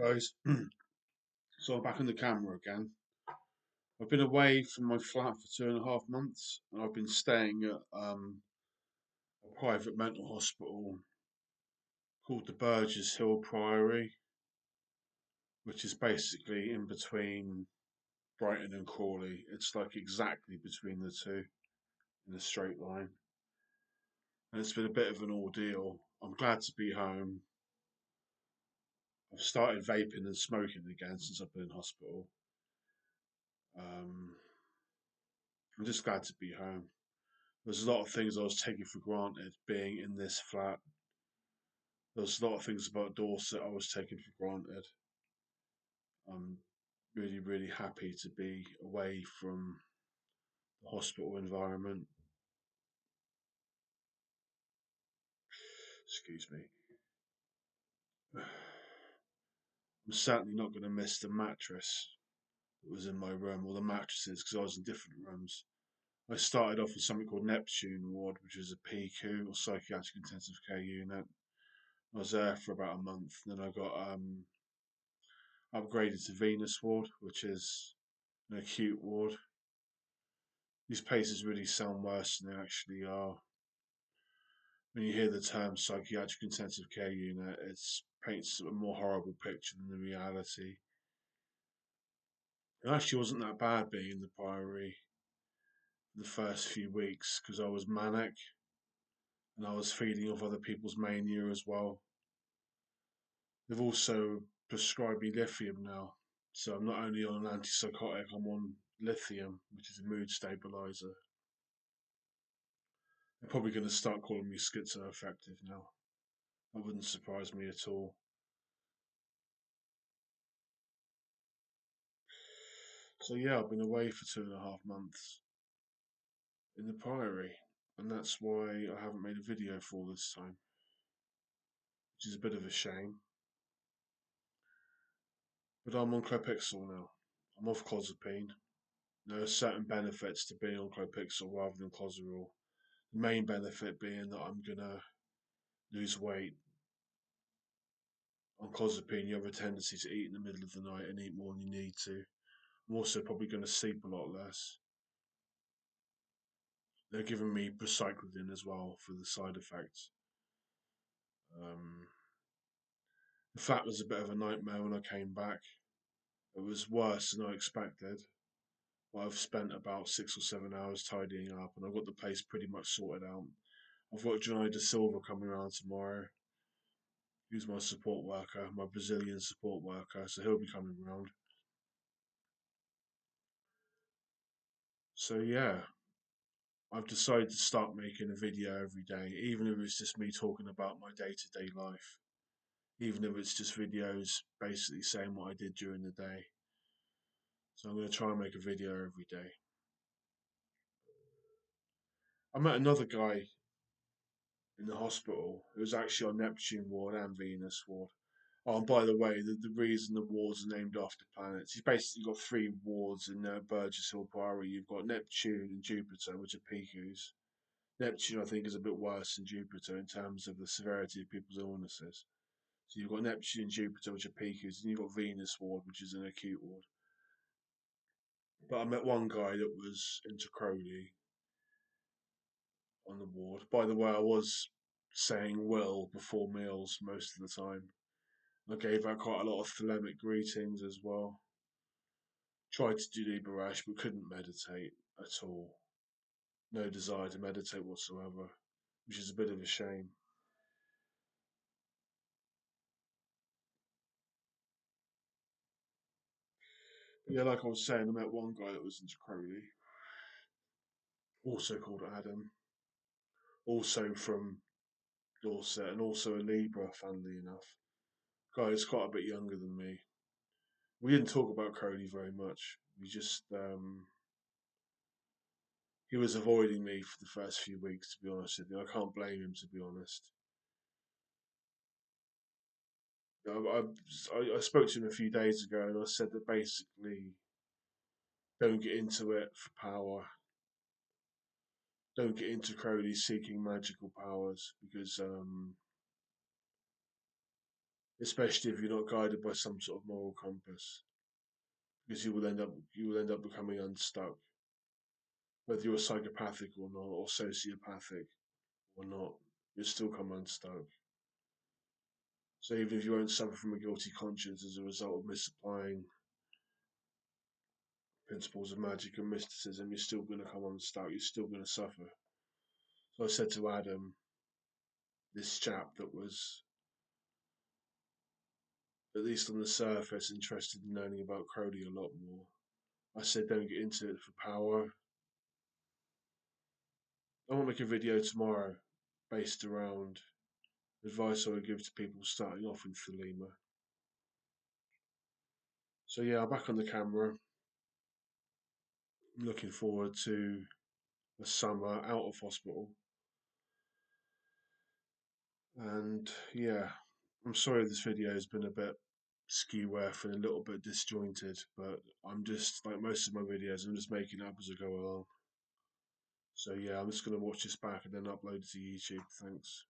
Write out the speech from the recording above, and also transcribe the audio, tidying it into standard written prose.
Guys, so I'm back on the camera again. I've been away from my flat for 2.5 months, and I've been staying at a private mental hospital called the Burgess Hill Priory, which is basically in between Brighton and Crawley. It's like exactly between the two in a straight line, and it's been a bit of an ordeal. I'm glad to be home. I've started vaping and smoking again since I've been in hospital. Um, I'm just glad to be home. There's a lot of things I was taking for granted being in this flat. There's a lot of things about Dorset I was taking for granted. I'm really, really happy to be away from the hospital environment. Excuse me. I'm certainly not going to miss the mattress that was in my room, or the mattresses, because I was in different rooms. I started off with something called Neptune Ward, which is a PQ, or psychiatric intensive care unit. I was there for about a month. Then I got upgraded to Venus Ward, which is an acute ward. These places really sound worse than they actually are. When you hear the term psychiatric intensive care unit, it paints a more horrible picture than the reality. It actually wasn't that bad being in the Priory the first few weeks because I was manic and I was feeding off other people's mania as well. They've also prescribed me lithium now, so I'm not only on an antipsychotic, I'm on lithium, which is a mood stabilizer. They're probably going to start calling me schizoaffective now. That wouldn't surprise me at all. So yeah, I've been away for 2.5 months in the Priory, and that's why I haven't made a video for this time, which is a bit of a shame. But I'm on Clopixel now. I'm off clozapine. There are certain benefits to being on Clopixel rather than Clozaril. The main benefit being that I'm gonna lose weight. On clozapine, you have a tendency to eat in the middle of the night and eat more than you need to. I'm also probably going to sleep a lot less. They're giving me procyclidine as well for the side effects. Um, the flat was a bit of a nightmare when I came back. It was worse than I expected. But I've spent about 6 or 7 hours tidying up, and I've got the place pretty much sorted out. I've got Johnny De Silva coming around tomorrow. He's my support worker, my Brazilian support worker, so he'll be coming around. So yeah, I've decided to start making a video every day, even if it's just me talking about my day-to-day life, even if it's just videos basically saying what I did during the day. So I'm going to try and make a video every day. I met another guy in the hospital who was actually on Neptune ward and Venus ward. Oh, and by the way, the reason the wards are named after planets, you've basically got three wards in Burgess Hill Priory. You've got Neptune and Jupiter, which are PQs. Neptune, I think, is a bit worse than Jupiter in terms of the severity of people's illnesses. So you've got Neptune and Jupiter, which are PQs, and you've got Venus ward, which is an acute ward. But I met one guy that was into Crowley on the ward. By the way, I was saying will before meals most of the time. I gave out quite a lot of thelemic greetings as well. Tried to do Liberash, but couldn't meditate at all. No desire to meditate whatsoever, which is a bit of a shame. But yeah, like I was saying, I met one guy that was into Crowley, also called Adam, also from Dorset, and also a Libra, funnily enough. Guy is quite a bit younger than me. We didn't talk about Crowley very much. We just he was avoiding me for the first few weeks. To be honest with you, I can't blame him. To be honest, I spoke to him a few days ago, and I said that basically, don't get into it for power. Don't get into Crowley seeking magical powers because especially if you're not guided by some sort of moral compass, because you will end up becoming unstuck, whether you're psychopathic or not, or sociopathic or not, you'll still come unstuck. So even if you won't suffer from a guilty conscience as a result of misapplying principles of magic and mysticism, you're still going to come unstuck. You're still going to suffer. So I said to Adam, this chap that was, at least on the surface, interested in learning about Crowley a lot more. I said, don't get into it for power. I want to make a video tomorrow based around advice I would give to people starting off in Thelema. So yeah, I'm back on the camera. I'm looking forward to a summer out of hospital. And yeah, I'm sorry this video has been a bit skew-worth and a little bit disjointed, but I'm just, like most of my videos, I'm just making it up as I go along. So yeah, I'm just going to watch this back and then upload it to YouTube. Thanks.